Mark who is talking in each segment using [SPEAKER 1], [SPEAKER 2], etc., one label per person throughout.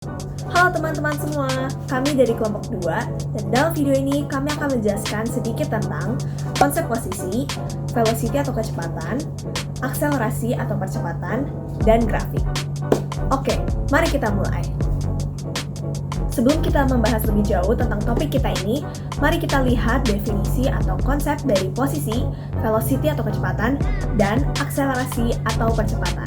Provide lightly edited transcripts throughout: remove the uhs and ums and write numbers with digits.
[SPEAKER 1] Halo teman-teman semua, kami dari kelompok 2 dan dalam video ini kami akan menjelaskan sedikit tentang konsep posisi, velocity atau kecepatan, akselerasi atau percepatan, dan grafik. Oke, mari kita mulai. Sebelum kita membahas lebih jauh tentang topik kita ini, mari kita lihat definisi atau konsep dari posisi, velocity atau kecepatan, dan akselerasi atau percepatan.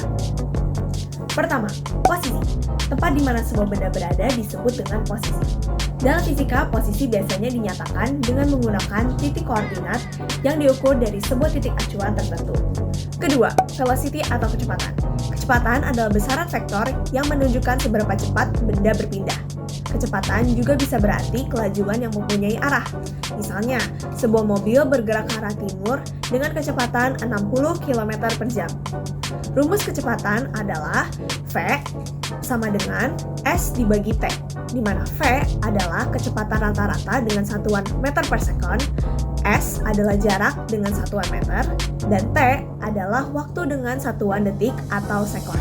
[SPEAKER 1] Pertama, posisi. Tempat di mana sebuah benda berada disebut dengan posisi. Dalam fisika, posisi biasanya dinyatakan dengan menggunakan titik koordinat yang diukur dari sebuah titik acuan tertentu. Kedua, velocity atau kecepatan. Kecepatan adalah besaran vektor yang menunjukkan seberapa cepat benda berpindah. Kecepatan juga bisa berarti kelajuan yang mempunyai arah. Misalnya, sebuah mobil bergerak ke arah timur dengan kecepatan 60 km per jam. Rumus kecepatan adalah V sama dengan S dibagi T, di mana V adalah kecepatan rata-rata dengan satuan meter per sekon, S adalah jarak dengan satuan meter, dan T adalah waktu dengan satuan detik atau sekon.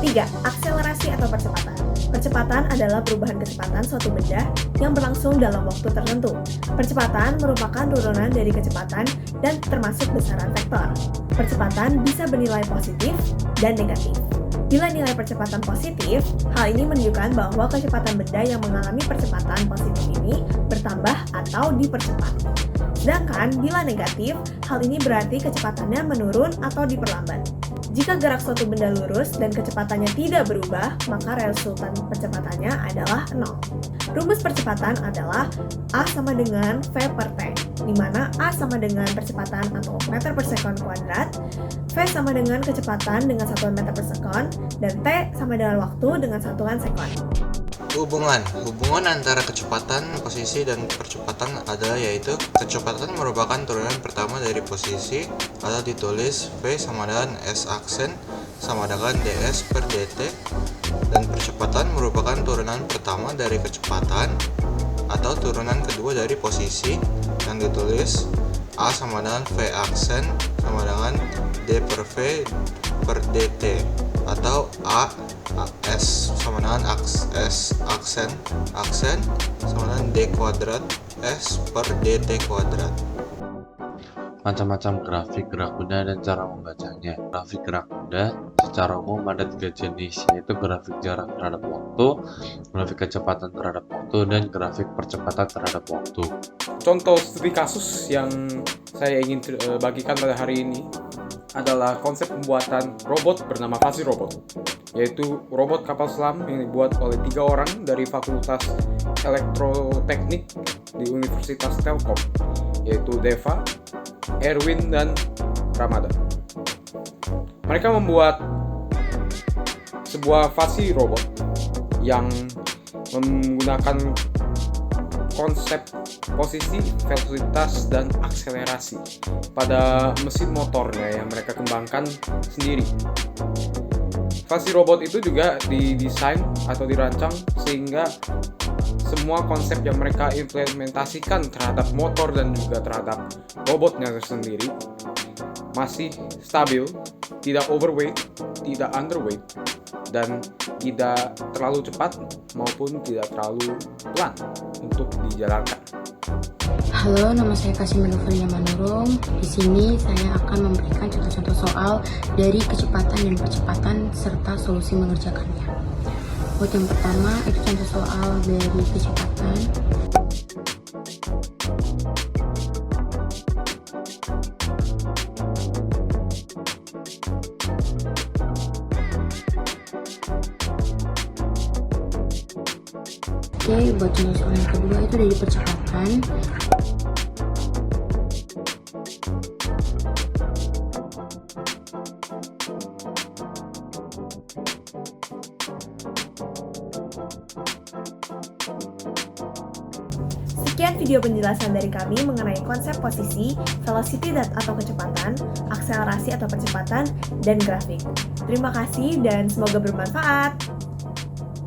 [SPEAKER 1] 3. Akselerasi atau percepatan. Percepatan adalah perubahan kecepatan suatu benda yang berlangsung dalam waktu tertentu. Percepatan merupakan turunan dari kecepatan dan termasuk besaran vektor. Percepatan bisa bernilai positif dan negatif. Bila nilai percepatan positif, hal ini menunjukkan bahwa kecepatan benda yang mengalami percepatan positif ini bertambah atau dipercepat. Sedangkan bila negatif, hal ini berarti kecepatannya menurun atau diperlambat. Jika gerak suatu benda lurus dan kecepatannya tidak berubah, maka resultan percepatannya adalah 0. Rumus percepatan adalah A sama dengan V per T, di mana A sama dengan percepatan atau meter per sekon kuadrat, V sama dengan kecepatan dengan satuan meter per sekon, dan T sama dengan waktu dengan satuan sekon.
[SPEAKER 2] Hubungan antara kecepatan, posisi, dan percepatan adalah yaitu kecepatan merupakan turunan pertama dari posisi atau ditulis V sama dengan S aksen sama dengan ds per dt, dan percepatan merupakan turunan pertama dari kecepatan atau turunan kedua dari posisi yang ditulis A sama dengan V aksen sama dengan d per V per dt, atau A S sama dengan S aksen sama dengan D kuadrat S per DT kuadrat.
[SPEAKER 3] Macam-macam grafik gerak benda dan cara membacanya. Grafik gerak benda secara umum ada 3 jenis, yaitu grafik jarak terhadap waktu, grafik kecepatan terhadap waktu, dan grafik percepatan terhadap waktu.
[SPEAKER 4] Contoh studi kasus yang saya ingin bagikan pada hari ini adalah konsep pembuatan robot bernama Fuzzy Robot, yaitu robot kapal selam yang dibuat oleh 3 orang dari Fakultas Elektroteknik di Universitas Telkom, yaitu Deva, Erwin, dan Ramadan. Mereka membuat sebuah Fuzzy Robot yang menggunakan konsep posisi, velocitas, dan akselerasi pada mesin motornya yang mereka kembangkan sendiri. Fuzzy Robot itu juga didesain atau dirancang sehingga semua konsep yang mereka implementasikan terhadap motor dan juga terhadap robotnya sendiri masih stabil, tidak overweight, tidak underweight, dan tidak terlalu cepat maupun tidak terlalu pelan untuk dijalankan.
[SPEAKER 5] Halo, nama saya Kasim Novelia Manurung. Di sini saya akan memberikan contoh-contoh soal dari kecepatan dan percepatan serta solusi mengerjakannya. Buat yang pertama, itu contoh soal dari kecepatan. Oke, buat contoh soal yang kedua itu dari percepatan.
[SPEAKER 1] Sekian video penjelasan dari kami mengenai konsep posisi, velocity atau kecepatan, akselerasi atau percepatan, dan grafik. Terima kasih dan semoga bermanfaat.